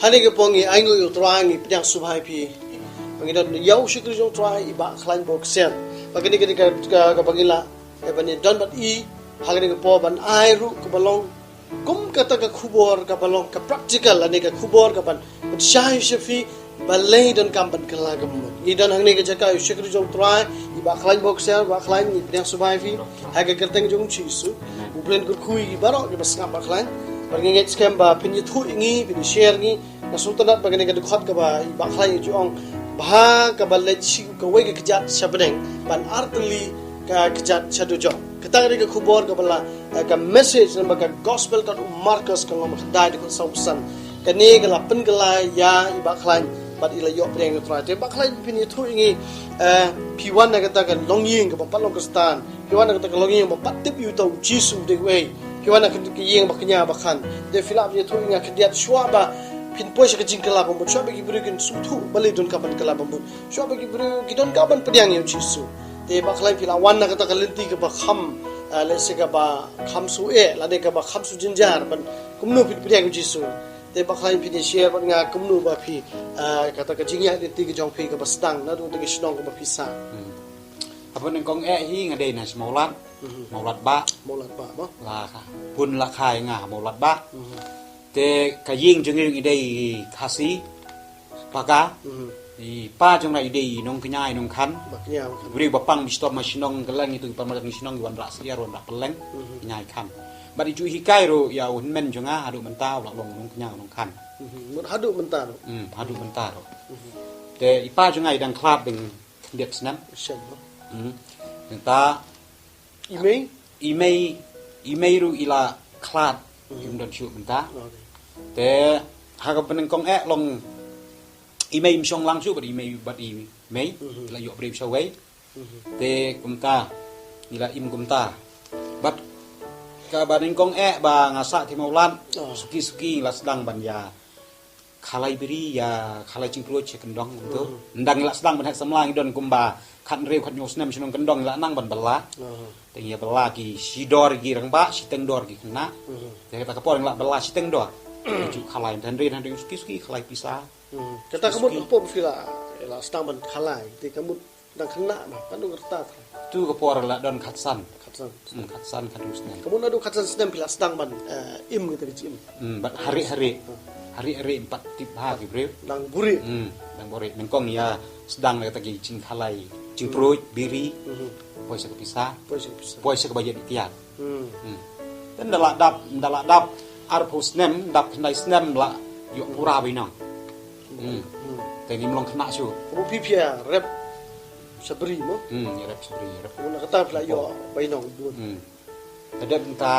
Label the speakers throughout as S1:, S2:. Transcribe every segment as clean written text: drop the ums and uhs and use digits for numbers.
S1: hani ke pongi aingo yo try pnyang subhai pi pangida yau shikri jong try iba khlain bok sen bagini ka bangila ebani don bat I hagani ke po ban ai ru ke balong kum kata ka khubor ka balong ka practical ani ka khubor ka ban shai shafi balai don kamban kala gamut I don hangni ke jaka shikri jong try iba khlain bok sen ba khlain ni pnyang subhai pi haga kerteng jong chisu uplen kur khui barok ke basngam ba khlain Bagi scam ba pinyi thu ingi pinyi share ngi na sultanat bagani ka dukhat ka ba bakhlai juong bah ka balet shi ka wei ka kjat shabdeng ban artli ka kjat chadujo katang ka khubor ka bala ka message na ka gospel ka marcus ka ngom dai ko sausan ka ne ka lapen ka la ya bakhlai bat ila yo preng tra te bakhlai pinyi thu ingi P1 na ka ka longying ka palong ka stan P1 na ka longying ba patip yu tau jisu de wei Kiwana kiyeng baknya bakan de filap ye thuinga kediat shwaba pinpoi sa kajing kala pambut shwaba ki brugin suthu bali don kaban kala pambut shwaba ki bru gidon kaban pediang ye chisu te baklai fila wan na kata kalinti ka ba kham le se ka ba kham su e la de ka ba kham su jinjar ban kumnu pediang chisu te baklai pini share ban nga kumnu ba phi kata kajing ya ti ki jong phi ka ba stang na do de shnong ka ba phi sa
S2: apa neng kong hi ngade na semolat maulat ba
S1: mo
S2: la ka pun la khai nga maulat ba te ka ying jeng idei khasi paka I pa jong ra idei nong knyai nong khan
S1: baknya
S2: bri bapang bistom masinong galang itu pamalat masinong wan ra sia ron ra peleng knyai khan ba di chu hi kai ro ya un men jonga hadu mentau la long nong knyai nong khan
S1: mut hadu mentar
S2: hadu mentau te ipa jong ai dang klap ding diet snam
S1: shen
S2: ta
S1: email
S2: ru ila klat yum don chu menta te ha ka peneng kong long email msong lang chu email la yo brem shawai te kumta ila kumta bat ka baning kong ba ngasa ti maulan suki la sedang ban ya khalai beri ya khalai cingklo che kendong tu ndang la sedang ban hak samlang don kumba khan reu khat nyos nem sinong kendong la nang ban bala te ya bala ki sidor gi rang ba siteng dor gi kena te kata kapor la bala siteng dor ju khalai dan suki khalai pisah
S1: kata kamu pop fila la sedang ban khalai te kamu dang kena ma panu kerta
S2: tu kapor la don khatsan
S1: khatsan
S2: khatus nem
S1: kamu nadu khatsan sedang fila sedang ban im gitu im
S2: bat hari-hari 4 tip ha gi bre
S1: dang buri
S2: dang bori nengkong ya sedang kata gi cing khalai cing proi biri poi sa pisah poi sa bayan tiat dan dalak dap arpus nem dap nai snem la yo pura binang te ni mlong kena su
S1: kamu pipia rep sabri mo
S2: ya rep sabri rep
S1: kamu nak kata fila yo bainong du
S2: ada benta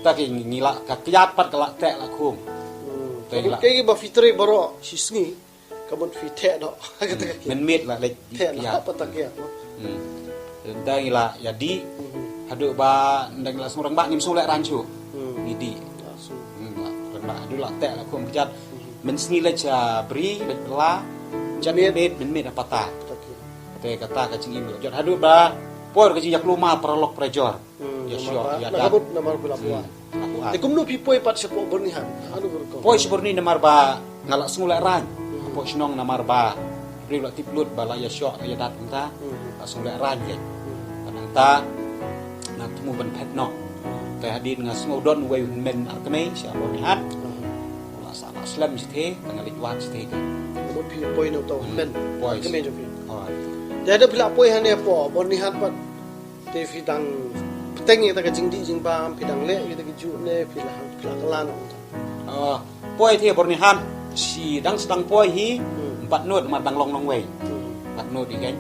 S2: ta ki ngila ka kiat pat kala tek la khum
S1: kamu kayak ba fitri baro sisngi kamu fitek do kata
S2: men mit la lek
S1: ya apa tak ya
S2: dan ngila ya di hadu ba ndang la surang ba nim sulek rancu ni di la adu la tek la khum kiat men sngi la cha bri lek la jan mit apa ta te kata ka cing im jot hadu ba por ka cing yak luma prolog prejor ya syok ya
S1: da kabut namar bula buat te kumno pipoi pat sepo bernihan anu berko
S2: poi seborni namar ba ngala sngulek ran po snong namar ba bri la tiplut ba la ya syok ya dat ta sngulek ran ye kanang ta na tumu ban pet no te hadin ngas ngodon we men atme sia borni hat la sa slam sithe tangalik wat sithe
S1: kamu pipoi no to men
S2: poi
S1: keme jo pi
S2: oi
S1: jadi bila poi hane po bernihan pat te fidang peteng kita ke jingdi jing bam pidang le kita ke ju ne pila kelan
S2: poi the borni han si dang sedang poi hi empat nut ma dang long wei empat nut igen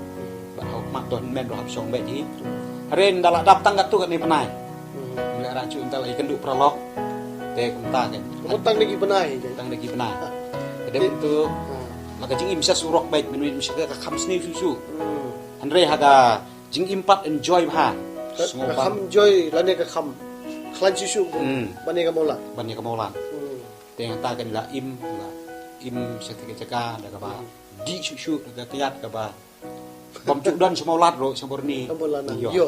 S2: ba hok mak don men do hab song be hi ren dalak dap tanggat tu kat ni penai mula ra cu ental ikan du prolog te kumta kan
S1: kamu tang lagi benai
S2: tang lagi penai ada itu maka jing bisa surok baik minuit bisa ka kham sni susu andre haga jing impat enjoy ha
S1: kham joy lane ka kham khlan susu bani ka mola
S2: te ta kan la im setika caka da ka ba di susu da kiat ka ba bom cuk don semolat ro semborni
S1: yo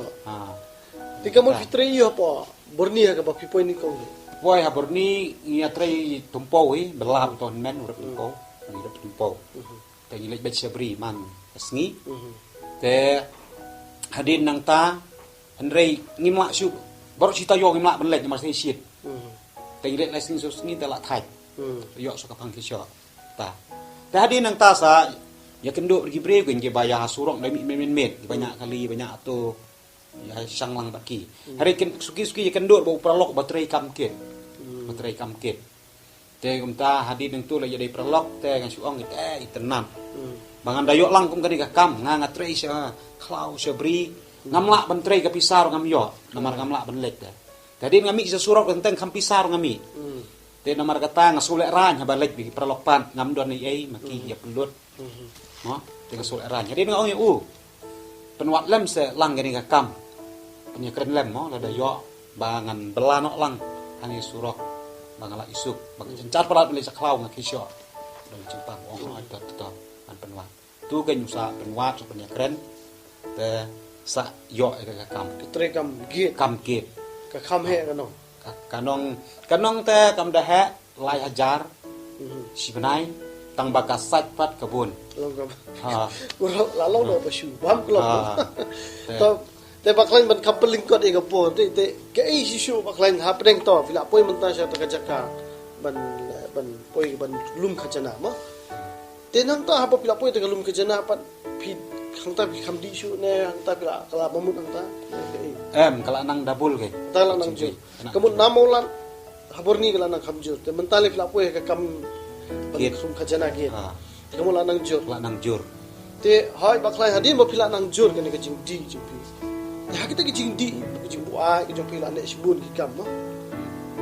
S1: ti kamu fitri yo po borni ka ba pipoi ni kong
S2: Poi habor ni ngiatrai tumpo belab ton men urip tumpo. Te ngilek bet sabri man asngi. Te hadin nang ta andrei ngimla su baru cita yo ngimla benlek mas ni shit. Te ngilek lesing susngi te la thai. Yo so kapang kisyo ta. Te hadin nang ta sa ya kendo pergi bre kun ke bayar surok demi men banyak kali banyak tu ya sang lang baki. Hari suki-suki ya kendo bau pralok baterai kamket. Baterai kamket. Te kumta hadin nang tu la jadi pralok te ngan suong te itenam. Bangan dayok lang kum kadi kam ngangat trei sa klau sa bri ngamla bentrei ka pisar ngam yo namar ngamla benlek te. Tadi ngami sa surok tentang kam pisar ngami. Te namar kata ngasulek ran habalek bi pralok pan ngam don ni ai maki ya pelut. No, te ngasulek ran. Jadi ngau ya penwat lem se lang kadi kam. Punya keren lem mo la dayok bangan belanok lang hani surok bangala isuk bang cencar parat beli sa klau ngakisyo. Dan cempang ong ada tetap penwat. Tu kan nyusa penwat so punya keren te sa yo ka kam.
S1: Tre kam git.
S2: Kam git.
S1: Ka kam he kanong.
S2: Kanong te kam dah he lai hajar. Si benai tang bakas sat pat kebun.
S1: Long kam.
S2: Ha.
S1: Uro lalong do basu. Bam klop. Te baklain ban kapeling kot e gapo te ke ai sisu baklain hapdeng to vila poi mentah sa takajaka ban poi ban lum khajana ma. Tenang ta hapa pila poi te lum khajana pat pi khang ta bi kham di su ne hang ta pila kala mamut hang ta.
S2: Kala nang dabul ke.
S1: Ta la nang jur. Kemun namolan habor ni kala nang khamjur te mentale pila poi ka kam ban sum khajana ge. Kemun la nang jur.
S2: La nang jur.
S1: Te hai baklain hadin ba pila nang jur ke ne ka jing di jing pi. Ya kita kecing di, kecing buai, kecing pila nek sebun kikam mah.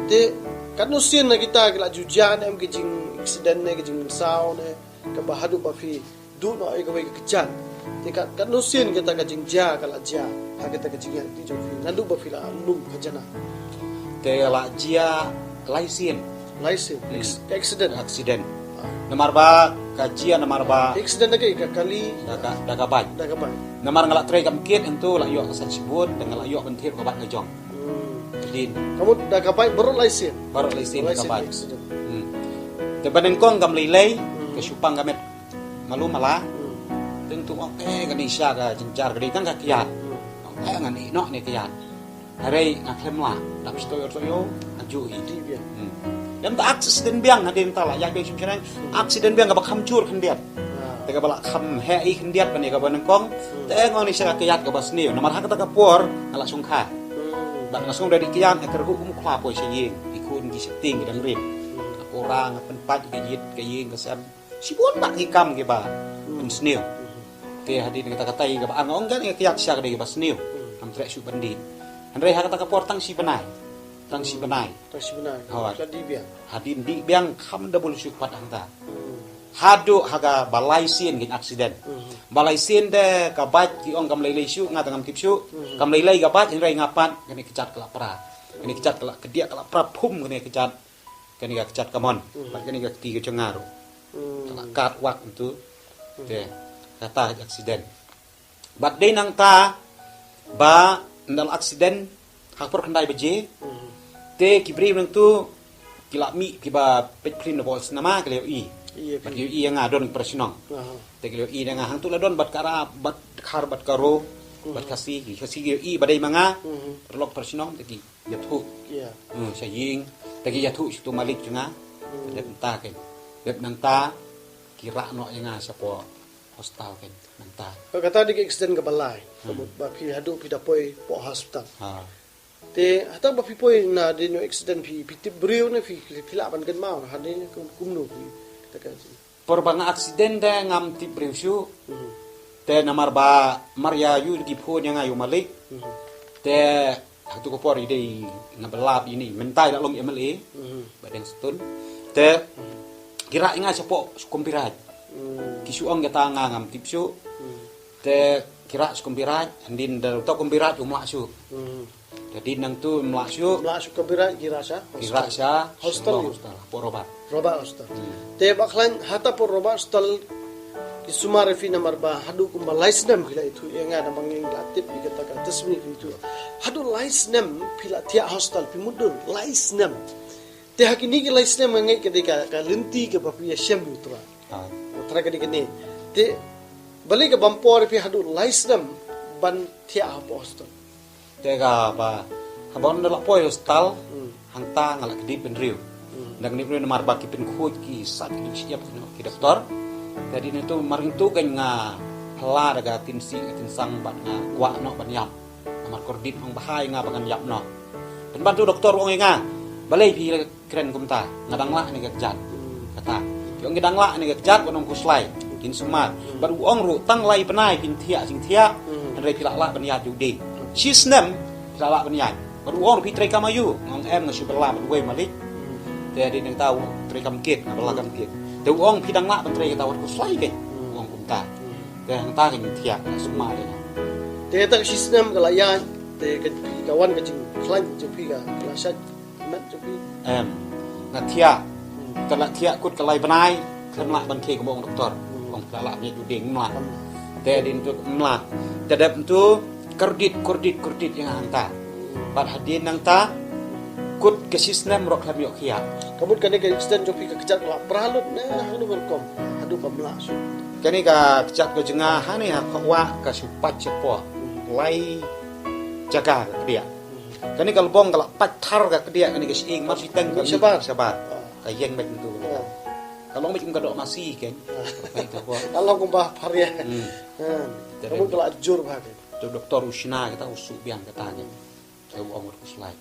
S1: Te kan usin na kita kala jujan em kecing accident ne kecing sao ne ka bahadu pa fi du no ai ka wei kejan. Te kan usin kita kecing ja kala ja. Ha kita kecing yang di jofi. Nandu pa fila lum kejana.
S2: Te la jia laisin.
S1: Laisin accident.
S2: Namar ba kajia namar ba
S1: accident lagi kali
S2: daga ban. Namar ngalak tray kam kit entu la yo kasan sibut dengan la yo bentir ko bat ngejong. Din.
S1: Kamu daga ban baru laisin.
S2: Baru laisin daga ban. Te banen kong kam lilay ke supang gamet malu mala. Tentu oke Ganesha ka jenjar gede kan ka kiat. Oke ngani no ne kiat. Hari ngaklem la, tapi toyo aju
S1: Di biar.
S2: Dem ta accident biang hadin ta la ya biang simsinan accident biang ka bakham chur khendiat. Te ka bala kham he I khendiat bani ka banen kong te ngoni sa kiat ka basniu namar hak ta ka por ala sungkha. Bak langsung dari kian eker hukum kla po siyeng ikun gi setting dang rim. Orang penpat ke yit ke yeng kesan sibun bak hikam ge ba. Pensniu. Te hadin kita katai ka ba angong kan kiat sya ka de basniu. Am trek su bandi. Andre hak ta ka por tang si benai. Tang si benai. Jadi biang. Hadin di biang kam double syupat anta. Hado haga balai sin gin accident. Balai sin de kabat ki ong kam lelei syu ngata ngam tipsyu. Kam lelei kabat inrai ngapan kene kecat kelapra. Kene kecat kelak kedia kelapra pum kene kecat. Kene ga kecat kamon. Pat kene ga tiga cengaru. Kat wak itu. De kata accident. Bat de nang ta ba ndal accident hakpor kendai beje. Te kibri nang tu kilak mi kiba petprin bol nama keleo I. Pat keleo I yang adon persinong. Te keleo I yang hang tu ladon bat kara bat khar bat karo bat kasi keleo I badai manga perlok persinong te ki yathu.
S1: Iya.
S2: Saying te ki yathu situ malik junga. Dep ta ken. Dep nang ta kira no yang sapo hostal ken nang ta.
S1: Kata di accident ke balai. Kemudian bapi hadu pidapoi po hospital. Te hata ba pipoi na de no accident pi tip brio na fi pila ban kan mau hade kumno pi taka
S2: perbang accident de ngam tip brio syu te namar ba maria yu di phone yang ayu malik te hatu ko por ide ngabelap ini mentai dak long MLA badeng stun te kira inga sepo kompirat kisuang kita ngam tip syu te kira kompirat andin dal to kompirat umla syu jadi nang tu melaksuk
S1: kebira girasa hostel
S2: porobat
S1: hostel te baklan hata porobat hostel kisumare fi namar ba hadu kum laisnem bila itu yang ada manging latip dikatakan tasmi itu hadu laisnem bila tia hostel pi mudun laisnem Te hakini ke laisne mangai ketika ka lenti ke bapi syam utra. Utra ke dikene. Te balik ke bampor pi hadu laisnem ban tia apostol.
S2: Tega ba habon la poi hostal hang ta ngalak di penriu. Nang ni pun mar baki pen khoj ki sat ki siap ki doktor. Jadi itu maring tu kan nga hela daga tin sang ban nga kwa no ban yap. Mar kordit ong bahai nga bangan yap no. Dan bantu doktor ong nga balai pi keren kumta ngadang lah ni kejat kata yung ngidang lah ni kejat wanong kuslay kin sumat baru ong ru tang lai penai kin thia sing thia andre pilak la banyat judi sisnem pilak la banyat baru ong pi trai kamayu ngong em ngasu bela we malik te di nang tau trai kam kit ngabala kam kit te ong pi dang la ban trai tau kuslay ke ong kumta te hang ta kin thia sumat le
S1: Te tak sisnem kalayan te kawan ke jing klan jupi ka kelasat mat jupi.
S2: Nga thia kala thia kut kalai banai kemla ban ke kebong doktor ong kala nya juding mla te din tu mla tadap tu kordit yang anta bat hadin nang ta kut ke sistem rok kami ok ya
S1: Kabut kani ke extend jupi ka kecat la pralut na hanu berkom hadu pamla su.
S2: kani ka kecak ke jengah hani ha kwa ka supat cepo lai jaga dia kani kalau bong kalau pacar ka dia kani ke sing mar siteng ka sabar kayeng baik itu kalau macam kadok nasi kan baik apa
S1: Allah kumpah parya. Kamu kalau ajur bah.
S2: tu doktor usna kita usuk biang kata kan saya umur kuslai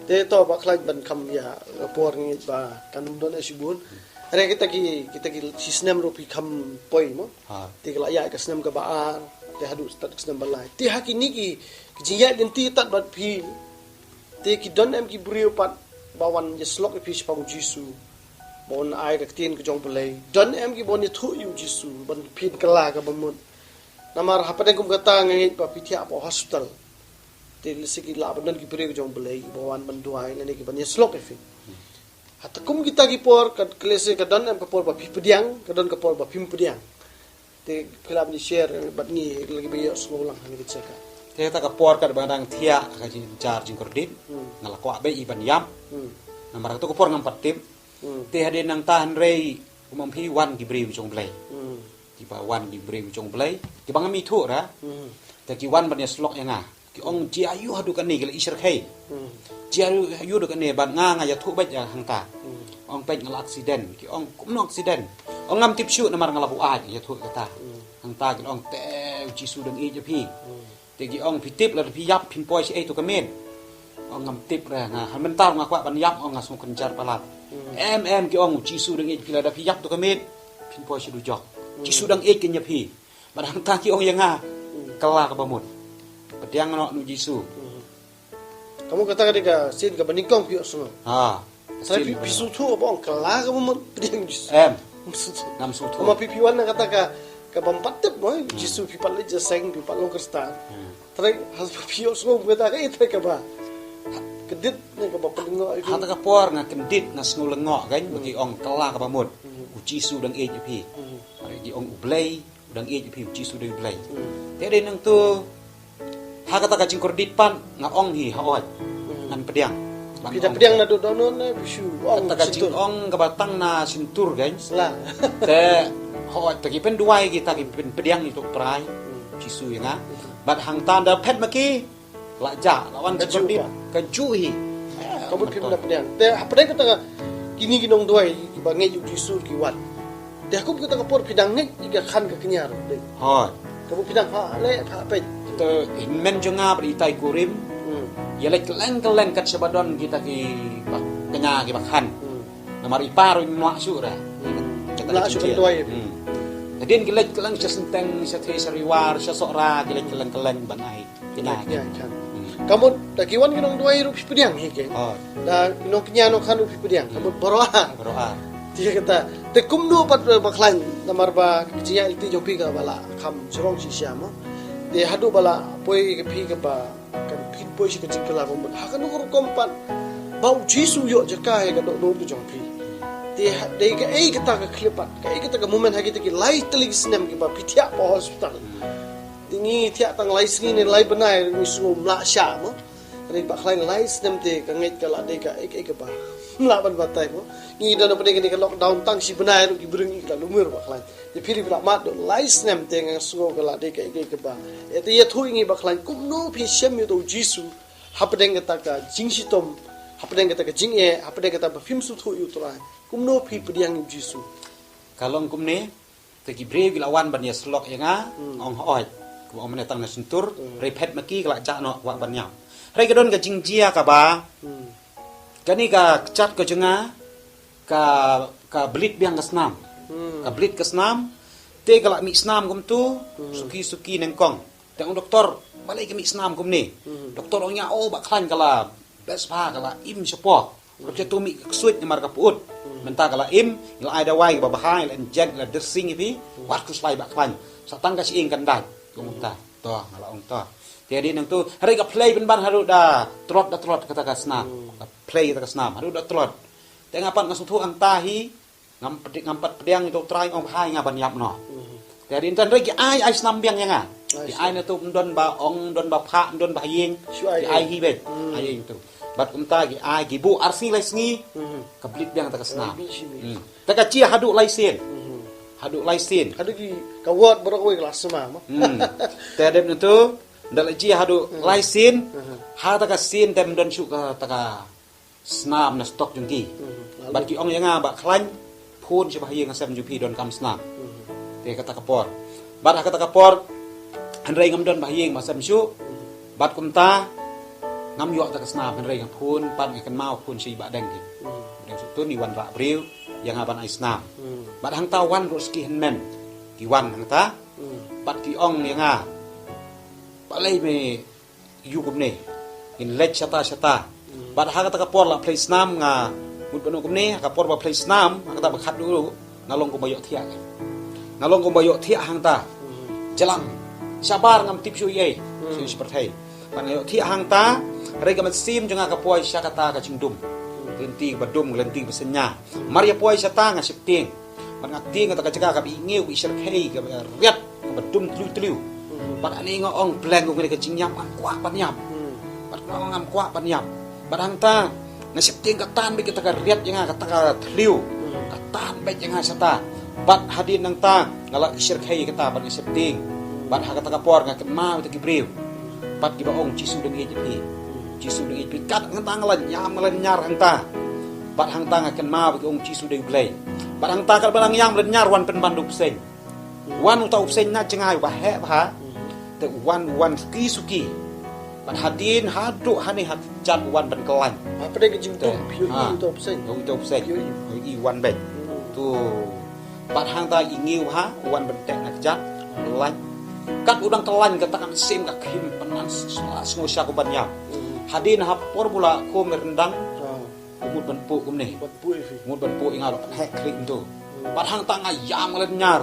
S1: Te to ba klan ban kam ya por ngi ba kanum don asibun. Are kita ki sistem ro pi kam poi mo. Te kala ya ka sistem ka baar te hadu start sistem balai. Te hakini ki jiya den ti tat bat pi. Te ki don em ki brio pat bawan jeslok pi spang jisu. Bon ai ka tin ka jong balai. Don em ki bon ni thu yu jisu ban pin kala ka bamut. Namar hapade kum kata ngi pa pi thia po hospital. Te lisiki la ban ki brio ka jong balai bawan banduai ngani ki ban jeslok pi. Hatakum kita ki por ka klese ka don em ka por ba pi pediang ka don ka por ba pim pediang. Te kelab ni share bat ni lagi bayo sekolah hani diceka.
S2: te ta ka por ka badang thia ka jin jar jin kordit ngala ko be iban yam namar tu ko por ngam patim te hadin nang tahan rei umam pi wan di breu jong blai di ba wan di breu jong blai ki bang mi thu ra te ki wan ban slok yang ki ong ji ayu hadu kan ni gel isar khai ji ayu do kan ne ban nga ya thu ba ya hang ta ong pe ngala accident ki ong kum no accident ong ngam tip shu namar ngala bu a ya thu kata hang ta ki ong te ji su dang e je pi te ki ong pi tip la pi yap pin poi si e to kamen ong ngam tip ra nga han mentar nga kwa ban yap ong ngas mung kencar palat em ki ong ji su dang e pi la da pi yap to kamen pin poi si du jok ji su dang e ken ya pi ban hang ta ki ong yang nga kala ka bamut pediang no nu ji su
S1: Kamu kata ketika sin ka banikong pio semua. Tapi
S2: Sil-
S1: pisu tu apa ong kala ka bamut pediang jisu.
S2: nam su thu
S1: Kuma pipiwan na kata ka bampatep mo jisu pipal le jaseng pipal lo kristan. Trai has pio semua kata ka itu ka ba. Kedit ni ka ba pelingo itu.
S2: hata ka por nga kendit nga snul ngok kan bagi ong kala ka bamut uji su dang e je pi gi ong ublay dang e je pi uji su dang ublay te de nang tu ha kata ka jing kordit pan nga ong hi ha oi ngan pediang
S1: Kita pediang na do dono na pisu ong
S2: kata ka jing
S1: situ.
S2: ong ka batang na sintur kan
S1: Lah.
S2: te ha oi tagi pen duai kita ki pen pediang itu prai uji su ya nga bat hang tanda pet maki la ja lawan
S1: Kaju
S2: kordit
S1: pa.
S2: ka ju hi
S1: Kamu pim na pediang. Te apa kata ka kini ginong duai ki ba ngai jisu ki wat. Te aku kata ka por pidang ngai iga khan ka kenyar.
S2: hoi
S1: Kamu pidang ha le ha pe.
S2: te men jonga beri tai kurim ya lek keleng kat sebadon kita ki kenya ki bakhan namar iparu mak sura
S1: Mak su kan tuai.
S2: jadi ki lek keleng senteng sa thei sariwar sa sora ki lek keleng banai kina
S1: Ya kan. Kamu dakiwan ginong duai rupi pediang hike.
S2: oh
S1: Da ginong kenya no kan rupi pediang. Kamu boroa.
S2: beroa
S1: Dia kata, te kumdu pat baklan namar ba kiciya ilti jopi ka bala kam surong si siamo. Te hadu bala poi ke pi ka ba kan pin poi si kecing kala kom. Ha kan ukur kompat. Bau jisu yo jaka ka do do jopi. Te de ka ei kata ka klipat. Ka ei kata ka moment ha kita ki lai teling sinem ki ba pitia po hospital. Tingi tiak tang lai sini ni lai benai ni sungu mla sya mo. ri ba khlain lais nem te ka ngait ka la de ka ek ek ba mlaban batai ko ngi do na pede ka lockdown tang si benai ru ki brung ka lumur ba khlain te phiri bla mat do lais nem te nga sugo ka la de ka ek ek ba ete ye thui ngi ba khlain kum no phi shem yu do jisu hapdeng ka ka jingsi tom hapdeng ka jing e hapdeng ka ba phim su thu yu tra kum no phi pediang jisu
S2: kalong kum ne te ki bre wi lawan ban ya slok yanga ong hoi ko om ne tang na suntur re phet maki ka la ja no wa ban nyam re ka don ka jingjia ka ba kani ka chat ka jenga ka blit biang ka snam ka blit ka snam te ka la mi snam kum tu suki neng kong te ong doktor balai ka mi snam kum ni doktor ong nya ba khlan ka la bes pa ka la im sepo ko te tu mi suit ni mar ka put menta ka la im la ai da wai ba bahai la inject la dressing ipi wat ku slai ba khlan satang ka si ing kan dai kum ta to ngala ong to jadi nang tu hari ka play ben ban haru da trot kata ka snam play kata ka snam haru da trot te ngapan ngasung tu ang tahi ngampat pediang itu trai ong hai ngaban yap no jadi tan regi ai snam biang yang di ai na tu don ba ong don ba pha don ba ying di ai hi bet ai ing tu bat kum ta gi ai gi bu arsi lai sngi ka blit biang kata ka snam ta ka chia hadu lai sen hadu
S1: ki ka word bro ko kelas sama ma
S2: te adem tu ndala ji hadu lai sin ha ta ka sin tem don su ka ta ka snam na stok jungki bat ki ong yanga ba khlan phun se ba yeng asam jupi don kam snam te kata kapor bat kata kapor hanrei ngam don ba yeng ma sam su bat kum ta ngam yo ta ka snam hanrei ngam phun pan kan mau phun si ba deng ki deng su tu ni wan ra briu yang aban ai snam bat hang ta wan roski hen men ki wan hang ta bat ki ong yanga balai me yu kum ne in lech shata bat ha kata kapor la play snam nga mut banu kum ne kapor ba play snam kata ba khat dulu ngalong ko bayo thia hang ta jalang sabar ngam tip su ye seperti pan yo thia hang ta re ga sim jonga kapoi syakata ka cingdum lenti badum lenti besenya maria poi sata nga sipting ban ngati nga ta ka bi ngiu bi serkhei ka riat badum tlu bat ani nga ong plan ko ka cingyam an kwa pan yam bat ngam kwa pan yam bat hang ta nga sipting ka tan bi kita ka riat nga ka tliu ka tan be nga sata bat hadin nang ta ngala serkhei ka ta ban sipting bat ha ka ta kapor nga kema ta gibriu bat gi ba ong jisu deng eji jisu deng eji kat ngantang lan nyam lan nyar hang ta bat hang ta nga kema bi ong jisu deng blai bat hang ta kal balang yam lan nyar wan pen banduk sen wan utau sen na cengai ba he ba te wan suki ban hadin hadu hani hat jan wan ban kelan
S1: apa deng jing tu piu utau sen
S2: i wan ben tu bat hang ta ingiu ha wan ben tek nak jat lan kat udang telan katakan sim ka khim penan sengusya ko ban yam hadin hapor pula ko merendang umut ban pu kum ne umut ban pu ingar hek kring tu bat hang ta ngayam lan nyar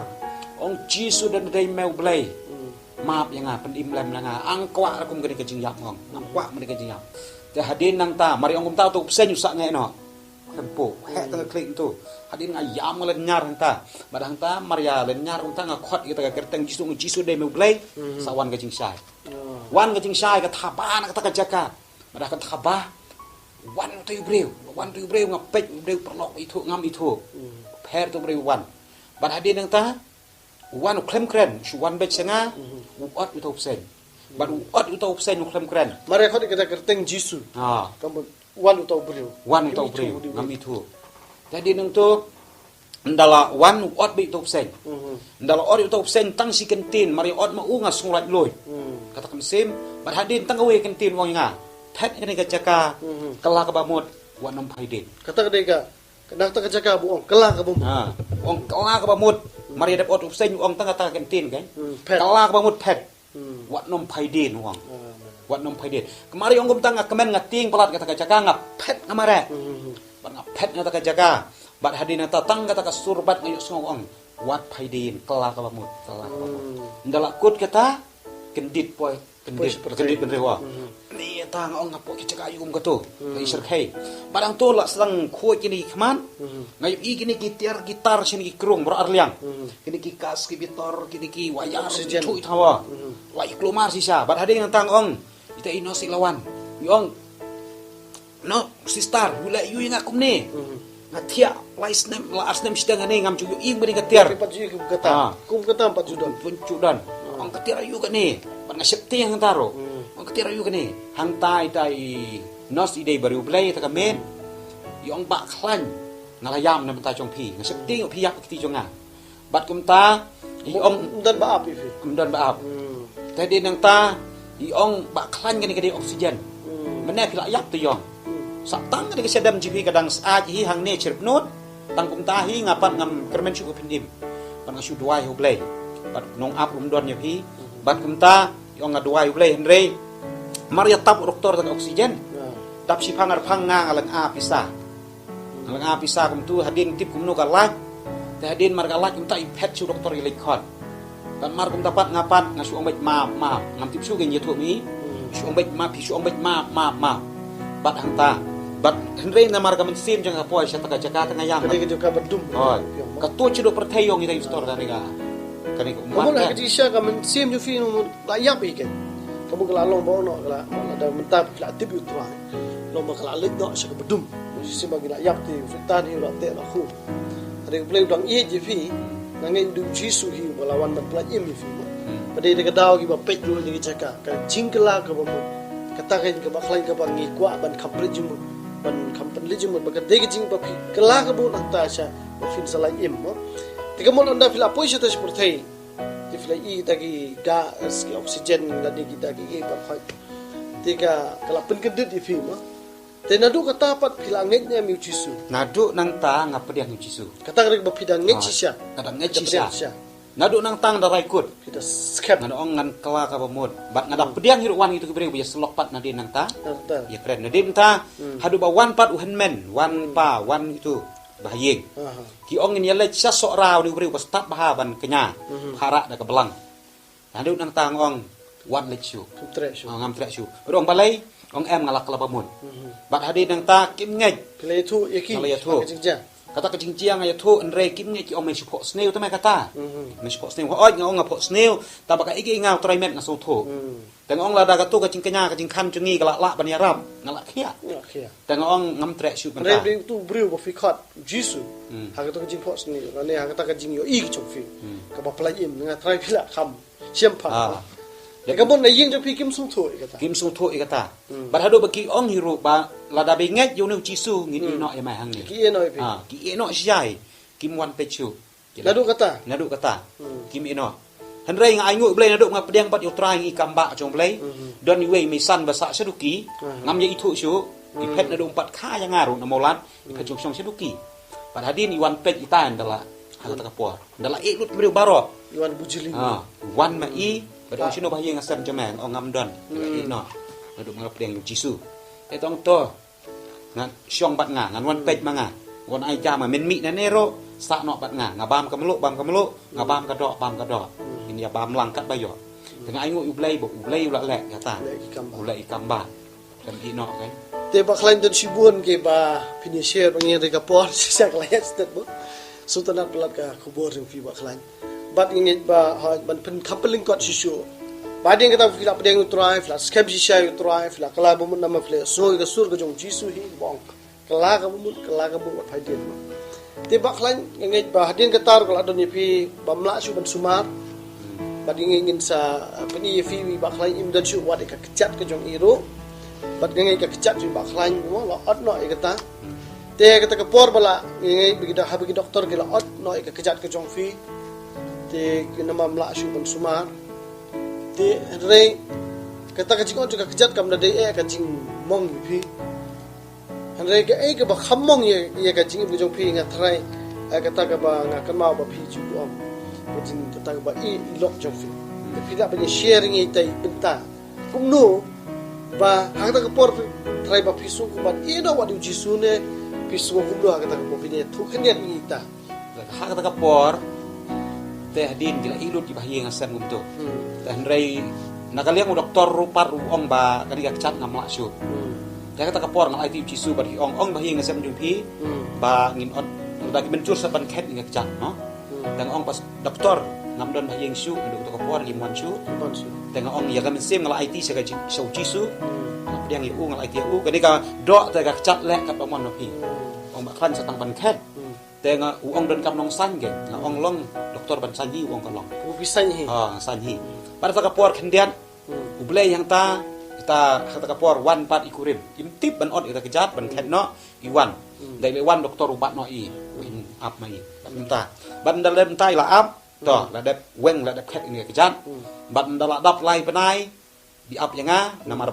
S2: ong jisu dan dai meu blai maaf yang pen imlem nga angkwa kum gede kejing yap ngong angkwa meni kejing yap te hadin nang ta mari ong kum ta tu sen yusak nge no tempo hek ta klik tu hadin ngayam lan nyar hang ta badang ta maria lan nyar ong ta ngakhot kita ka kerteng jisu dai meu blai sawan kejing sai wan kejing sai ka thaba na ka jaka badah ka thaba wan tu breu ngapek breu perlok itu ngam itu per tu breu wan bad hadin nang ta wan klem kren wan bet senga uat utau sen bad uat utau sen klem kren
S1: mari khot kita kerteng jisu kamu wan utau breu
S2: ngam itu jadi nang tu ndala wan uat bi utau sen ndala ot utau sen tang si kentin mari ot ma unga sungat loy katakan sim bad hadin tang awe kentin wong nga phet ini ka jaka kala ka bamut wan nam phaidin
S1: kata deka kedak ta jaka bu ong kala ka bum
S2: ong kala ka bamut mari dap ot sen ong tang ta kentin kan kala ka bamut phet wat nom phaidin wong wat nom phaidin kemari ong kum tang kemen ngating pelat kata jaka ngap phet ngamare bat ngap phet ngata ka jaka bat hadin ta tang kata ka surbat ngayo songong wat phaidin kala ka bamut ndala kut kata kendit poi kendit benrewa ni ta ngong ngapo ki jaka yum kato ai serkhei barang tu la sedang khoi kini khaman ngayo i kini gitar sini ki krung bro arliang kini ki kas ki bitor kini ki wayar thui thawa lai klomar sisa bat hadin tang ong ita inosi lawan Yong no sister gula yu yang aku ni ngatia lais nem la asnem sedang ni ngam cuyu ing beri katiar
S1: Pat ju kum kata. Kum kata pat ju don.
S2: puncudan ang katiar ayu ka ni pan ngasepti yang taro ang katiar ayu ka ni hang tai tai nos ide baru blai ta kamen yong ba khlan ngalayam na ta chong phi ngasepti ngo phi yak ti chong nga bat kum ta yong
S1: Dan ba api fi.
S2: kemudian baap tadi nang ta yong ba khlan ka ni ka oksigen mana pila yak tu yong sak tang ka sedam jipi kadang saat hi hang ne chirpnut tang kum ta hi ngapat ngam kermen chu pindim pan ngasu duai ho blai bat nong ap don nya phi bat kum ta yong ngaduai blai henre maria tap doktor tan oksigen tap si pangar panga alang a pisa kum tu hadin tip kum no galak te hadin mar galak kum ta ipet chu doktor ilikon kan mar kum dapat ngapat ngasu ong baik ma ngam tip su gen ye thu mi su ong baik ma pi su ong baik ma bat hang ta bat henre na mar kam sim jang apo sya ta jaka tanga yang
S1: Kadi ka badum.
S2: oh ka tu chu do perthayong ita store kan ga kan ko
S1: Kamu
S2: umat
S1: nak kerja siya ka men sim ju fi no layak iken. Kamu kala long bawa no kala ada mentap kala tip yu tra. Long kala lit no siya ka badum. Si bagi layak ti fitan hi ra te la khu. Ada play dang ye je fi nangai du jisu hi balawan man play im fi. Pada dia daw ki ba pet dulu ni jaka ka jingkla ka ba mo. Kata kan ka ba khlai ka ba ngi kwa ban khapre jum ban khampan li jum ba ka de ki jing ba fi. Kala ka bu nak ta sya ba fin salai im mo. Tiga mon anda fila pois ta seperti ti fila i tagi gas ki oksigen la di kita ki ba khai. Tiga kala pen kedut di fi mo. Te nadu kata pat fila ngenya mi jisu.
S2: nadu nang ta ngap dia ngi jisu
S1: Kata rek ba pidang ngeci sya.
S2: kadang ngi sya nadu nang tang da raikut
S1: Kita skep.
S2: ngada ong ngan kala ka bamut bat ngada pediang hiruan itu kebre ya selok pat nadi nang ta
S1: Nada.
S2: ya keren nadi ta hadu ba wan pat uhen men wan pa wan itu bahayeng
S1: Aha.
S2: ki ong ni le sa sok raw ni kebre pas tap bahaban kenya hara da ke belang nadu nang tang ong wan le chu
S1: Kutre syu.
S2: ngam tra chu rong balai ong em ngalak kala bamut bat hadi nang ta kim ngej
S1: Pila itu yaki.
S2: Kalau ya tu. kata ke jingjiang ya tu enre kim ngej ki ong me support snail ta mai kata me support snail oi ngong ngapot snail ta baka igi ngau trai met ngaso tho teng ong la da ka tu ka jing kenya ka jing kan jungi ka la ban ya ram ngala khia
S1: Okay.
S2: teng ong ngam tre shoot
S1: Re
S2: menta
S1: bring tu briu ba fi khat jisu. Ha ka to jing pos ni. Ane ha ka ta ka jing yo i ki chong fi. Ka ba play im nga try pila kham. Siam pa.
S2: ah
S1: Ka bon na ying jo fi kim sung thu ka ta.
S2: kim sung tho ikata bat hado baki ong hiru ba la da be ngej yo nu jisu ngin no e mai hang ni
S1: Ki e no fi.
S2: ah ki eno siai kim wan pe chu
S1: Nadu kata.
S2: nadu kata kim eno henrei nga aingu blai nadu nga pedang pat yo trai ngi kamba chong blai don ni wei mi san basa seduki ngam ye itu syu di pet nadu empat kha yang ngaru na molan di pet chong seduki pat hadin iwan pet itan dala hal ta kapor dala e lut mriu baro
S1: Iwan bujili.
S2: ah wan ma i pada sino bahye ngasam jamang ong ngam don ino nadu nga pedang jisu e tong to ngan syong bat nga ngan wan pet manga wan ai jama men mi na nero sa no bat nga ngabam kamelu ngabam kadok bam kadok ini ya bam langkat bayo tengah aingu ublai ula lek kata
S1: Lagi kamba.
S2: ulai ikamba dan ino kan
S1: Te ba klain don sibun ke ba finisher bang yang ka por sia klain stet bo. Sultanat pelat ka kubur yang fi ba klain. Bat ingit ba ha ban pen kapeling kot sisu. Bading kata fila pedeng utrai fila skep sisia utrai fila kala bumun nama fila so ka sur ka jong jisu hi bong. Kala ka bumun wat faidin. Te ba klain ingit ba hadin katar kala don fi bamla su ban sumar. Bading ingin sa peni fi ba klain im dan su wat ka kecat ka jong iro. Bat ngai ka kecat su ba klain mo la ot no kata. Te kata ka por bala ngai bigi dah bigi doktor ke la ot no ka kecat ka jong fi. Te nama mla su ban sumar. Te re kata ka jing on ka kecat kam da de ka jing mong fi. Han re ka ka ba khammong ye ka jing bi jong fi nga trai kata ka ba nga kan mau ba fi ju om. Ba jing kata ka ba i lok jong fi. Te fi da ba ni sharing i tai benta. Kum no ba hang ta ka por trai ba fi su ku ba i do wa du ji su ne fi su ku do kata ka po fi ne thu khen ni ta.
S2: hak kata kapor teh din gila ilut di bahye ngasam gumto dan rei nakaliang doktor rupar ong ba kani ka chat ngam su ya kata kapor ngal IT jisu ba di ong bahye ngasam jumpi ba ngin on dagi mencur saban ket ngak chat no dan ong pas doktor ngam don bahye su nduk to kapor limwan su
S1: Bon su.
S2: tengah ong ya kan sim ngal IT sa jisu yang iu ngalai dia u kadi ka dok te ka cat lek ka pamon no pi ong ba klan satang ban khet te nga u ong don kam nong san ge nga ong long doktor ban san hi ong ka long
S1: ku pisan hi
S2: san hi pada ta ka por khendian u ble yang ta kata ka por wan pat ikurim imtip ban ot ita kejat ban khet no iwan dai le wan doktor ubat no i ap mai ta ban dalem tai la ap to la dep weng la dep khet ini kejat ban dala dap lai panai di ap yang namar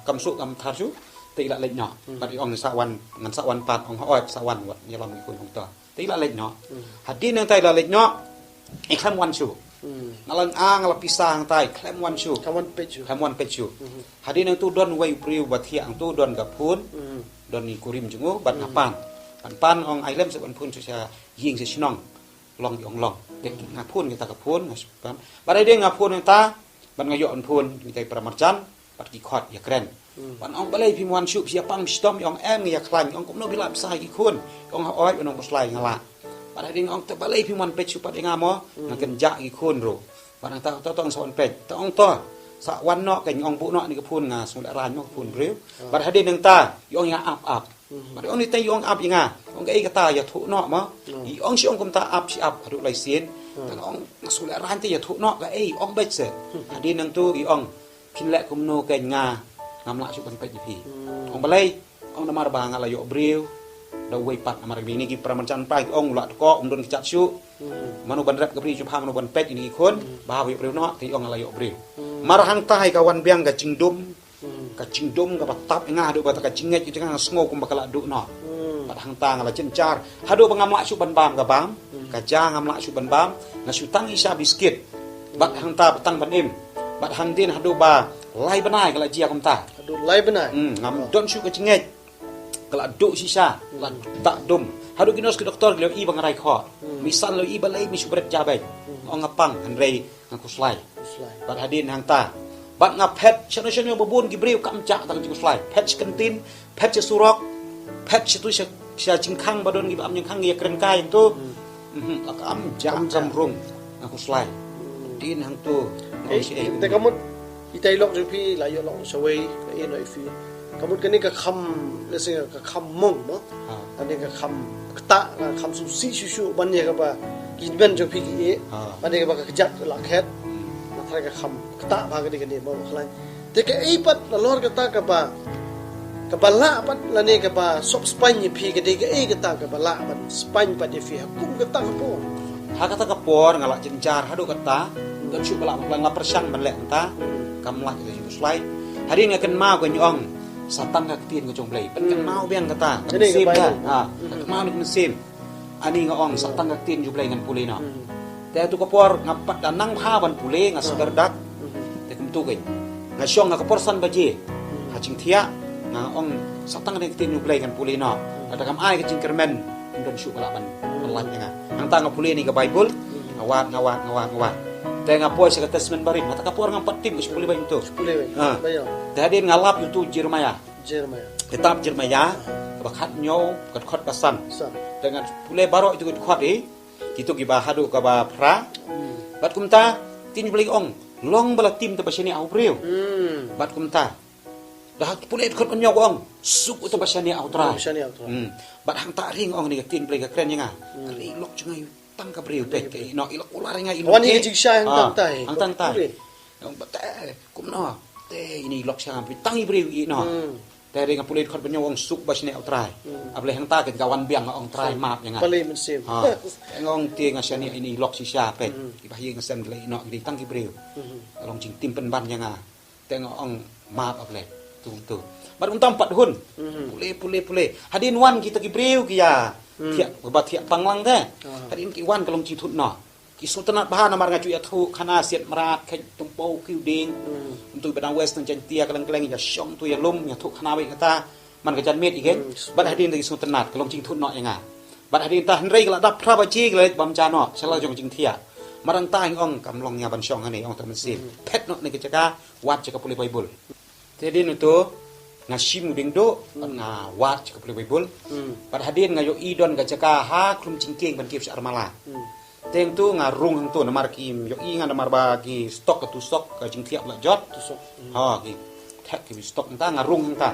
S2: kam su kam tharsu ti la lek no bat i ong sa wan ngan sa wan pat ong oi sa wan wat ni lam ikun ong to ti la lek no hadin nang tai la lek no i kham wan su ngalang ngala pisang tai klem wan su kham wan pet su hadin nang tu don wei priu bat hiang tu don ga phun don ni kurim jungu bat ngapan pan ong ai lem se ban phun su sia ying se sinong long yong long te nga phun kita ka phun ngaspan bat ai de nga phun ta ban ngayo an phun mi tai pramarjan bat ki khot ya kren ban ong balai pi wan su sia pang stom yong em ya klan ong kum no bila sai ki khun ong oi ong boslai ngala ban ai ding ong te balai pi wan pet su pat nga mo ngaken ja ki khun ro ban ta tong son pet ta ong to sa wan no ken ong bu no ni ka phun nga su la ran no phun breu ban hadin nang ta yong ya ap ban ong ni tai yong ap nga ong ai ka ta ya thu no ma i ong si ong kum ta ap si ap adu lai sien tang ong su la ran te ya thu no ka ai ong bet se hadin nang tu i ong pin le kum no ken nga ngam la su kan pet pi ong balai ong namar ba nga la yo breu da wei pat namar bi ni ki pramarjan pai ong la ko ong don chat su manu ban rap ka pri chu phang no ban pet ini khon ba wi breu no ti ong la yo breu marhang tai ka wan biang ka cingdum ka batap nga do ba ka cinget itu kan sngo kum bakala du no pat hang tang la cencar hadu pangamla su ban bam ka bam ka ja ngamla su ban bam nga su tang isa biskit bat hang ta petang ban im bat hang din hadu ba lai banai kala jia kum ta
S1: hadu lai banai
S2: ngam don su ka cinget kala du sisa la tak dum hadu kinos ke doktor gelo i bang rai kho misal lo i balai mi su bret jabai ong ngapang han rei ngaku slai bat hadin hang ta bat nga pet chano babun gibriu kam cha tang ji slai pet kentin pet che surok pet tu sia jingkhang badon gi am jingkhang ya kren kai tu am jam jam rung aku slai din hang tu
S1: te kamut itai lok pi la yo lok sawai ka e no ifi kamut kani ka kham le se ka kham mong no ani ka kham ta ka kham su si ban ye ka ba ki ben jo pi e ani ka ba ka jat la khet thai ka kham ta ba ka ni mo khlai te ka ei pat la lor ka ta ka ba la pat la ne ka ba sop span ni phi ka de ka ei ka ta ka ba la ban span pat de fi kum ka ta ka po
S2: ha ka ta ka por ngala jencar hadu ka ta dan su bala la persang ban le ta kam la ka ju slai hari nga ken ma ko nyong satan ka tin ko jong blai pen kan mau biang ka ta sim ka mau ni sim ani nga ong satan ka tin ju blai ngan puli no te tu ka por ngapat danang ha ban pule nga segerdak te kum tu gen nga syong nga ka porsan baje ha cing thia nga ong satang ka tin ju blai ngan pule no ada kam ai ka cing kermen don su bala ban lan nga ang ta nga pule ni ka bible ngawat te nga po sa testament barim mata ka por nga patim us pule ba itu
S1: bayo
S2: te hadin ngalap itu Jeremia kitab Jeremia bakat nyo kat khot pasan dengan pule baro itu khot itu giba hadu ka ba pra bat kumta tin beli ong long bala tim ta basani au breu bat kumta dah pule khot nyo ong suk to basani au tra bat hang ta ring ong ni tin beli ka kren nga kali lok jungai tang ka breu pe ke no ilok ular nga ilok
S1: wani jing sha hang tang tai
S2: ong bat kum no te ini lok sa pitang breu i no te ring pule khot nyo ong suk basani au tra able hang ta ke kawan biang ong trai map nga
S1: pale men sim
S2: ngong tie ngasani ini lok sisa pet ibahi ngasam le no di tang ki breu long jing tim pen ban nga te ngong map able tu bar untam pat hun pule hadin wan kita ki breu ki ya thia ba thia panglang te hadin ki wan kalong chi thut no ki sultanat bahan amar nga chu ya thu khana siat marat khe tumpo ki ding untuk badang west nang jan tia kalang ya syong tu ya lum ya thu khana bai kata man ka jan met igen bat hadin ki sultanat kalong chi thut no nga bat hadin ta hanrei kala dap pra ba chi kala bam cha no sala jong jing thia marang ta ong kam long nya ban syong ani ong ta man sim pet no ni ka wat ka puli bible te din itu ngasim ding do nga wat ka puli bible bat hadin nga yo idon ka jaka ha klum cingking ban kip armala teng tu nga rung hang tu namar kim yo i nga namar ba ki stok ka tu stok ka jing thiap la jot tu sok ha ki hek ke stok ta ngarung ta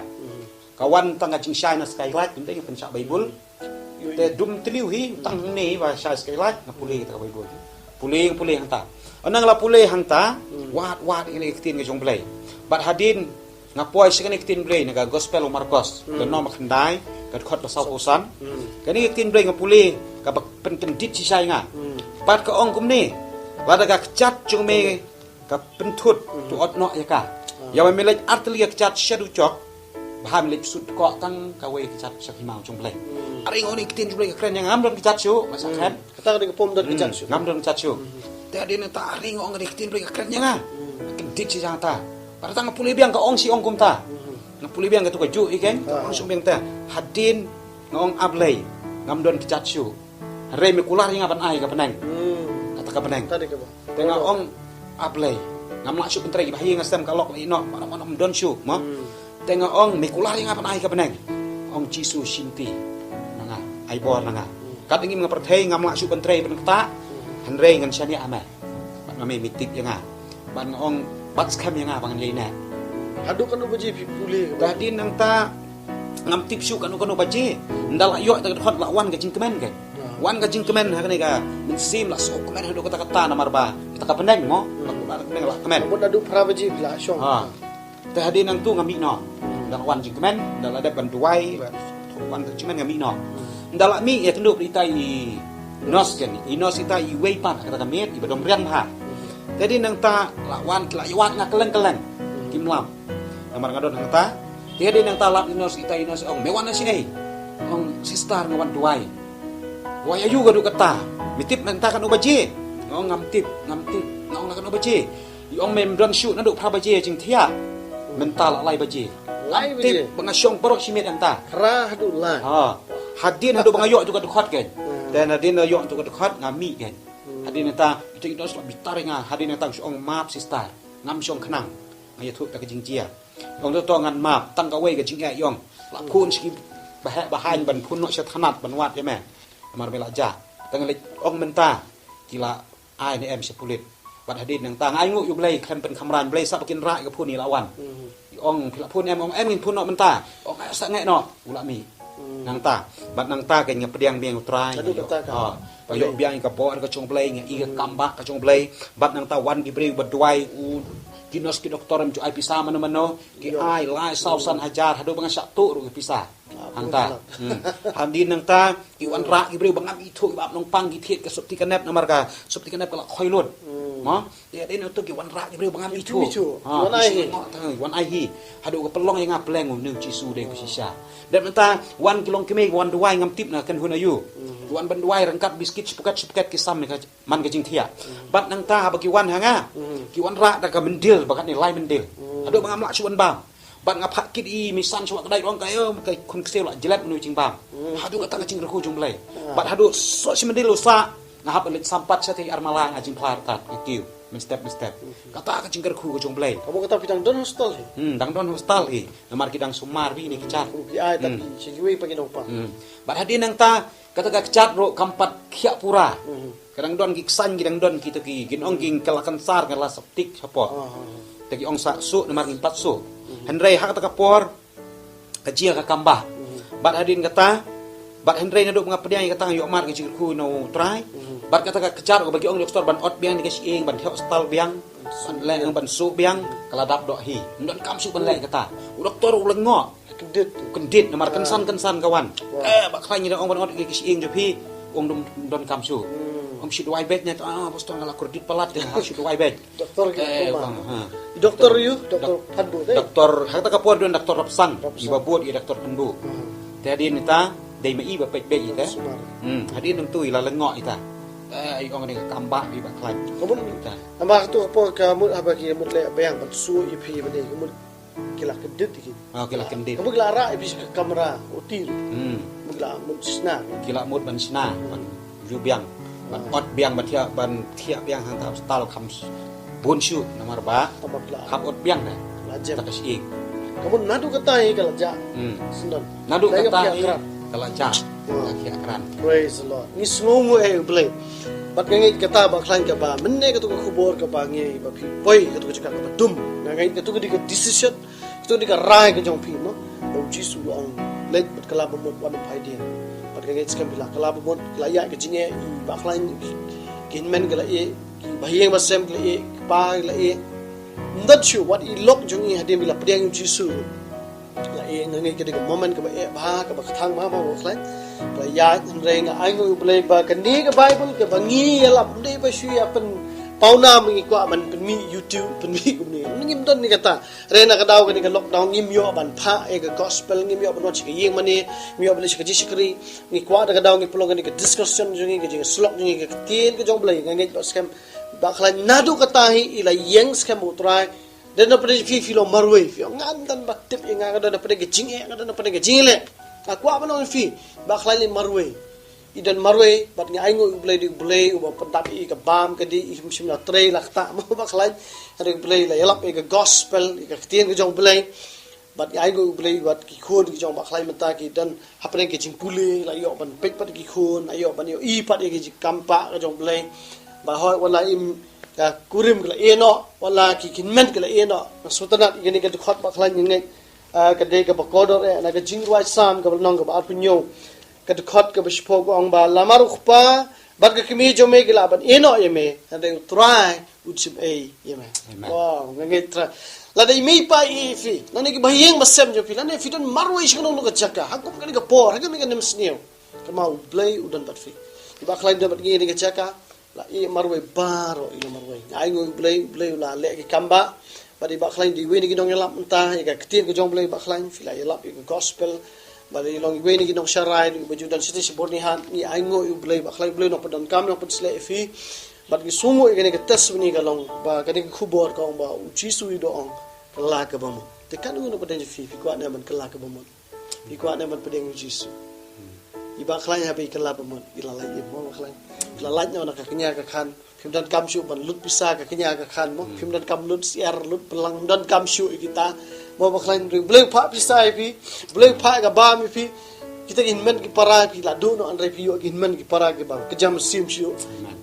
S2: kawan ta ngajing China skylight penting pencak Bible te dum tliu hi tang ni wa China skylight ngapuli ta Bible pulih hang ta anang la pulih hang ta wat ini tin ke jong play bat hadin ngapoi sekani tin play naga gospel Marcos dan nom khandai ka khot la sau osan kani tin play ngapuli ka pen kendit si sai nga bat ka ong kum ni wada ka chat jong me ka pentut tu ot no ya ka ya me lek artli ka chat shadu chok baham lek sut ko tang ka we ka chat sakimau jong play ari ngoni tin jong play ka kren yang am dom ka chat shu masakan
S1: kata ka pom dot ka chat shu
S2: ngam dom chat shu te adin ta ari ngong ka tin play ka kren yang kendit si jang ta para tang puli biang ka ong si ong kum ta ngapuli biang ka tu ka ju iken ong sum biang ta hadin ngong ablay ngam don ka chat shu re me kular yang aban ai ka penang kata ka penang
S1: tadi ka ba
S2: tengah ong ablay ngam la shu pentrei bahi ngasem kalok ino mana don shu mo tengah ong me kular yang aban ai ka penang ong jisu shinti nanga ai bor nanga kat ingin ngaperthei ngam la shu pentrei pen ta han re ngan chani ama bat ngame mitik yang ban ong bat skam yang bangan leina
S1: adu kan ubaji pulih
S2: tadi nang ta ngam tip shu kan baji ndala yo ta khot la wan ka jing kemen ka wan ka jing kemen ha ka min sim la so kemen hadu kata namar ba kita ka pendeng mo pendeng la kemen
S1: mun adu prabaji la syong
S2: ha tadi nang tu ngami no ndala wan jing kemen ndala ada bantuai wan ka jing kemen ngami no ndala mi ya kenduk ita i nos kan i nos ita i wei pan kata kamet i badom rian ha tadi nang ta la wan la yawat nga keleng kimlam namar ngadon hang ta tadi nang ta lap inos ita inos ong mewan na singai ong sister ngawan duai duai ayu gadu kata mitip nang ta kan ubaji ngong ngamtip ngong kan ubaji ong mem don shoot na du pra baji jing thia mental lai baji
S1: lai baji
S2: bangasyong parok simit ang ta
S1: ra adu lai
S2: ha hadin hadu bangayo tu ka dukhat kan dan hadin ayo tu ka dukhat ngami kan hadin ta itu inos la bitaringa hadin ta ong map sister ngam syong khnang ngayo tu ta ka jing jia ong to ngan map tang ka we ka jing ya yong la kun ski bahan ban pun no sya thanat ban wat ya me amar bela ja tang le ong menta kila ai ni em sepulit bat hadin nang tang ai ngu yu blai kan pen khamran blai sa pakin ra ka pun ni lawan ong pila pun em ong em ngin pun no menta ong sa nge no ula mi nang ta bat nang ta ka ngapdiang biang utrai ha payo biang ka bo ka chong blai nge i ka kamba ka chong blai bat nang ta wan gi breu badwai u kinos ki doktoram ju ai pisa mano ki ai lai sausan hajar hadu bang satu ru pisa hangta handin nang ta ki wan ra ki breu bangam itu bab nong pang ki thiet ka sup ti kanep namar ka sup ti kanep ka khoi lun mo dia den tu ki wan ra ki breu bangam itu wan ai hi hadu ka pelong yang apleng nu jisu de ku sisa dan ta wan kilong kime wan duai ngam tip na kan hun ayu wan ban duai rangkat biskit sepekat kisam ka man ka jing thia bat nang ta bagi wan hanga ki wan ra da ka mendil bakat ni lai mendil adu bangam la suan bam ban ngap kit i misan suak dai rong kai kai kun ksel la jelat nu jing bam hadu ka ta jing reku jung blai bat hadu so si mendil usa ngahap elit sampat sate armala ngajing plartat kiu men step kata ka jing reku jung blai
S1: kamu kata pitang don hostel
S2: dang don hostel hi namar kidang sumar bi ni kicat
S1: ai tapi sigiwi pagi nompa
S2: bat hadin nang ta kata ka kicat ro kampat khia pura kadang don kiksan gidang don kita ki ginong ging kalakan sar ngala septik sapa tagi ong sa su namar ging patsu Henry hak kata kapor kajia ka kambah bat hadin kata bat Henry na do mga pediang kata yo mar kajir ku no try bat kata ka kejar bagi ong doktor ban ot biang dikes ing ban hospital biang ban le ban su biang kaladap do hi ndon kam su ban le kata doktor ulengo kendit namar kensan kawan bak khany ong ban ot dikes ing jopi ong don kam su ong si duai bet nya boston ngala kredit pelat si duai bet
S1: doktor doktor yu doktor pandu
S2: doktor hakta kapor don doktor rapsan ibabot i doktor pandu tadi nita dai mai ba pet bet ita hadin nang tu ila lengo ita ai ong ni kambah bi ba klan
S1: kamu ta ambak tu apa kamu apa ki mut le bayang ban su ipi bani kamu kila kedit iki
S2: kila kendit
S1: kamu kila ra ipi kamera utir mugla mut sna
S2: kila mut ban sna ban yu biang ban ot biang ban thia biang hang ta stal kham bun shu namar ba kham ot biang na
S1: lajem
S2: ta kasi
S1: kamu nadu kata hi kala ja sunan
S2: nadu kata hi kala ja laki akran
S1: praise the lord ni snungu play bat ngai kata ba klan ka ba menne ka tu ko khubor ka ba ngai ba phi poi ka tu ka ba dum ngai ka tu ka decision tu di ka rai ke jong pi mo lo jisu ong let bat kala bamot wan pai dia bat ka ngets kam bila kala bamot la ya ke jinge I ba khlain kin men gala e ki bahiyeng basem gala e pa gala e not sure what I look jong I hadim bila pediang jisu la e ngai ke de moment ka ba e ba ka ba thang ma ba khlain la ya reng ai ngoi blai ba ka ni ka bible ka ba ngi la dei ba shu ya pen pauna mengi ko man pen mi YouTube pen mi kum ni ngim don ni kata rena ka daw ka ni ka lockdown ngim yo ban pha e ka gospel ngim yo ban chi ka yeng mani mi yo ban chi ka ji shikri ngi kwa da ka daw ngi plong ni ka discussion ngi ka ji slok ngi ka tin ka jong blai ngi ba scam ba khla nadu ka ta hi ila yeng scam utrai dan na pade fi lo marwe fi ngan dan ba tip nga ka da pade ka jing e nga da pade ka jing le akwa ba no fi ba khla li marwe idan marwe bat ngai ngo blai di blai uba pendap I ka bam ka di sim na tre lakta mo ba khlai ri blai la yalap ka gospel ka tien ka jong blai bat ngai ngo blai bat ki khon ki jong ba khlai mata ki dan hapre ki jing pule la yo ban pet pat ki khon ayo ban yo I pat ki ji kampa ka jong blai ba hoi wala im ka kurim ka eno wala ki kinmen ka eno sutana ki ni ka khot ba khlai ngai ka de ka ba kodor na ka jing wai sam ka nong ka ba punyo kadkhot ka bishpo ko ang ba lamar khpa bat ka kimi jome gila ban eno yeme ande try utsim e yeme wow ngai tra la dai mi pa I fi nani ki bahiyeng basem jo fi nani fi don marwe shikno no ka chaka hakum ka ni ka por hakum ka nem sneo ka mau blay udan bat fi ba khlain da bat ngi ni ka chaka la I marwe baro I marwe ai ngo blay la le ki kamba ba di ba khlain di we ni ki dong yalap entah ka ketin ka jong blay ba khlain fi la yalap ka gospel bali long iwe ni ginong sharai ni baju dan siti sibornihan ni aingo yu blai ba khlai blai no padan kam no patsle fi bat gi sungo igene ke tes ni galong ba kani khubor ka ba jisu do ong kala ka bam te kan no padan fi ko na man kala ka bam fi ko na man padan jisu iba khlai ha be kala bam ila la ye mo khlai ila la no na ka kenya ka khan phim dan kam shu ban lut pisa ka kenya ka khan mo phim dan kam lut siar lut pelang dan kam shu kita mo baklan bleng pha pisai pi bleng pha ga ba mi pi kita inmen ki para pi la do no andre pi yo inmen ki para ke ba kejam sim shu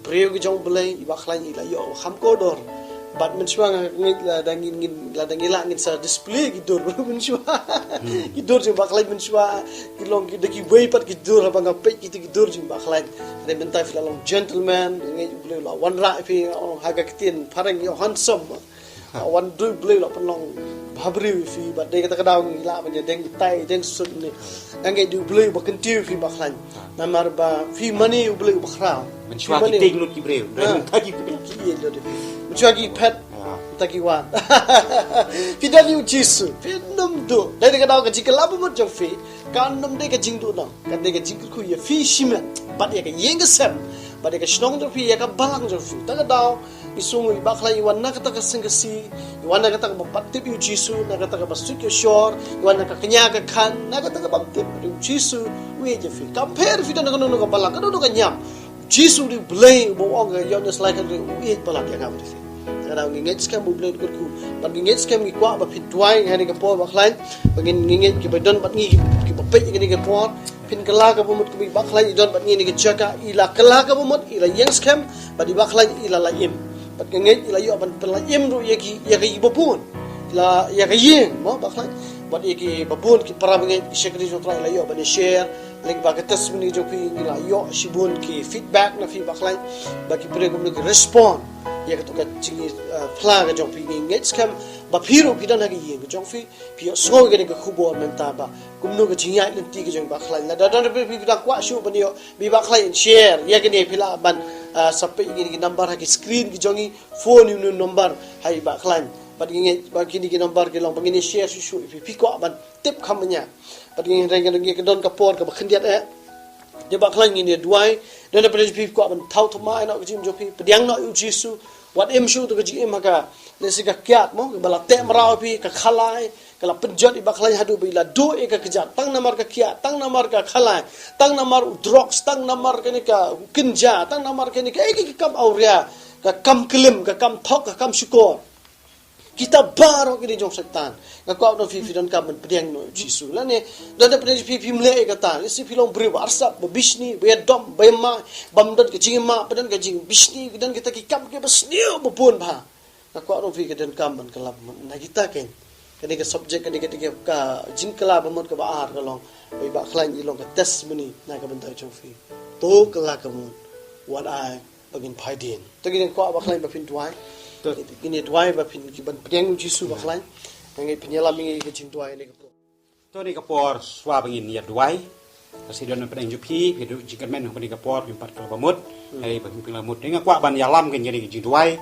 S1: preo ki jong bleng I baklan ila yo kham ko dor bat men swang ngi la dangin la dangila ngin sa display ki dor men shwa ki dor je baklan men shwa ki long ki de ki way pat ki dor ba nga pe ki dor je baklan re men ta fi la long gentleman ngi bleng la wan ra pi on ha ga kitin parang yo handsome wan do bleng la panong habri fi ba de kata daw ngi la ba deng tai deng sut ni ngai du bleu ba kentiu fi ba khlan namar ba fi mani u bleu ba khraw
S2: men shwa ki ting lut ki breu ren ta ki
S1: ki ye do de men shwa ki pet ta ki wan fi da ni jisu fi num do de kata daw ka ji kala ba mo jong fi kan num de ka jing do no ka de ka jing ku ye fi shima ba de ka yeng sem ba de ka shnong do fi ye ka balang do fi ta ka daw isung I bakla iwan na kata ka singasi iwan na kata ka bapatip yu jisu na kata ka basuk yu shore iwan na ka kanya ka kan na kata ka bapatip yu jisu uye je fi compare fi dan ka no ka balak ka no ka nyam jisu di blame bo ong ka yon is like uye balak ya ka fi kada ngingit skam bo blame ko ban ngingit skam ki kwa ba pitwai ngani ka po baklan bangin ngingit ki badon bat ngi ki bapet ngani ka po pin kala ka bumut ki baklan idon bat ngi ni ka chaka ila kala ka bumut ila yang skam ba di baklan ila la im bat ngait ila yo ban pelaim ru yaki babun la yaki yeng mo baklan bat yaki babun ki para ngait shekri jo tra ila yo ban share link ba ka testimony jo pi ila yo shibun ki feedback na fi baklan ba ki pre ko ki respond ya ka to ka chingi pla ga jo pi ngait scam ba phiro ki dan ha ki yeng jo fi pi so ga ni ka khubo menta ba kumno ka jingai lenti ki jo baklan la da dan pi da kwa shu ban yo bi baklan share ya ki ni phila ban sampai ingin number haki screen ki jongi phone yu number hai ba klan bat ingin ba kini ki number ki long pangini share su pi ko ban tip khamnya bat ingin reng ngi ki don ka por ka ba khndiat de ba klan ngi duai dan da pi ko ban thau thuma ina ki jim jo pi pediang no yu jisu wat em shu to ka ji em ka le si ka kyat mo ka bala te mrao pi ka khalai kala penjat I baklan hadu bila do e ka kejat tang namar ka kia tang namar ka khalai tang namar drugs tang namar ka ni ka kinja tang namar ka ni ka ki kam auria ka kam kelim ka kam thok ka kam syukur kita baro ki jong setan ka ko no fi don kam pediang no jisu la ne dan da pediang fi mle e ka ta si filong bri warsap bisni be dom be ma bam dan ka jingma padan ka jing bisni dan kita ki kam ke basniu bopun ba ka ko no fi ka dan kam ban kalap na kita ken ketika subjek ketika ka jingkala bamot ka baar ka long bai ba klan ilong ka testimony na ka bentai chofi to kala kamun what I bagin paidin to gin ko ba klan ba pin tuai to gini tuai ba pin ki ban peng jisu ba klan ngai pinyala mingi ka jing tuai ni ka po
S2: to ni kapor swa bangin niat duai kasi don pedang jupi hidu jikan men bani kapor pimpat ka bamut ai bagi pilamut dengan kwa ban yalam kan jadi jing duai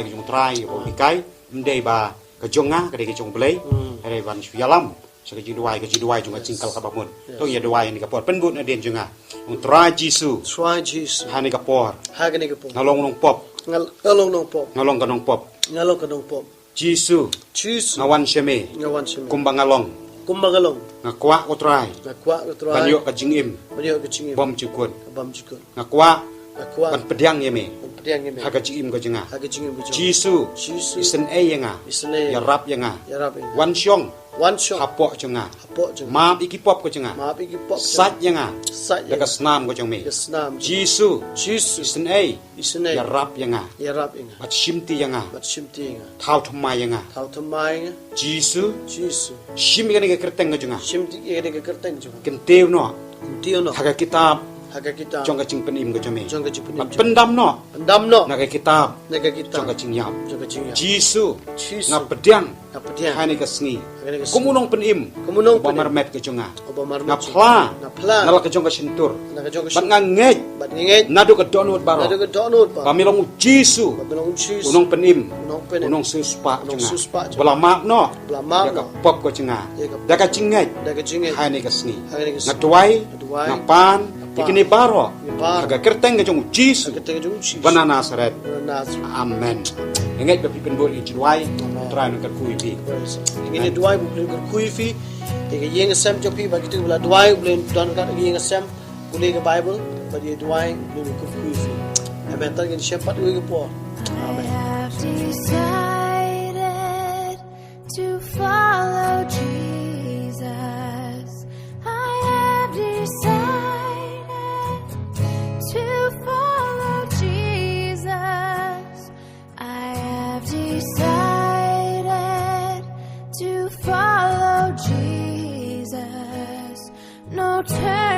S2: ke jung trai bo bikai mdei ba ka jonga ka de jong blai ai ban yalam sa ka jing duai jung cingkal ka bamut to ya duai ni kapor penbut na den jonga ung trai jisu hani kapor ngalong nong pop ngalong ka nong pop jisu ngawan sheme kumbang ngalong ngakwa utrai banyo ka jingim bom cikun ngakwa ban pedang yeme haga jingim ka jenga jisu isen yenga ya rap yenga wan syong hapok jenga maap iki pop ka jenga sat yenga daga snam ka jengme jisu isen ya rap yenga bat shimti yenga thau thumai yenga jisu shim ga ni kerteng ka jenga kenteu no haga kitab jong ka jing penim ka jeme pendam no naga kitab jong ka jing yap jisu nga pedang hani ka sngi kumunong penim ba marmet ka jonga nga pla nala ka jong ka sentur bat nga ngej nadu ka donut baro pamilong jisu unong penim unong suspa jonga bala mak no daga pop ka jonga daga jingej hani ka sngi nga tuai nga pan ikini baro aga kerteng ka jong jisu bana nasaret amen ngej ba pipin bol ijwai try nak kui pi
S1: ingin duai boleh kui fi ke yang sam jopi bagi tu bela duai boleh don ka yang sam boleh ke bible bagi duai boleh kui fi amen tak ingin sempat we ke po amen to follow Jesus I have decided to follow Jesus I have decided to follow Jesus no turn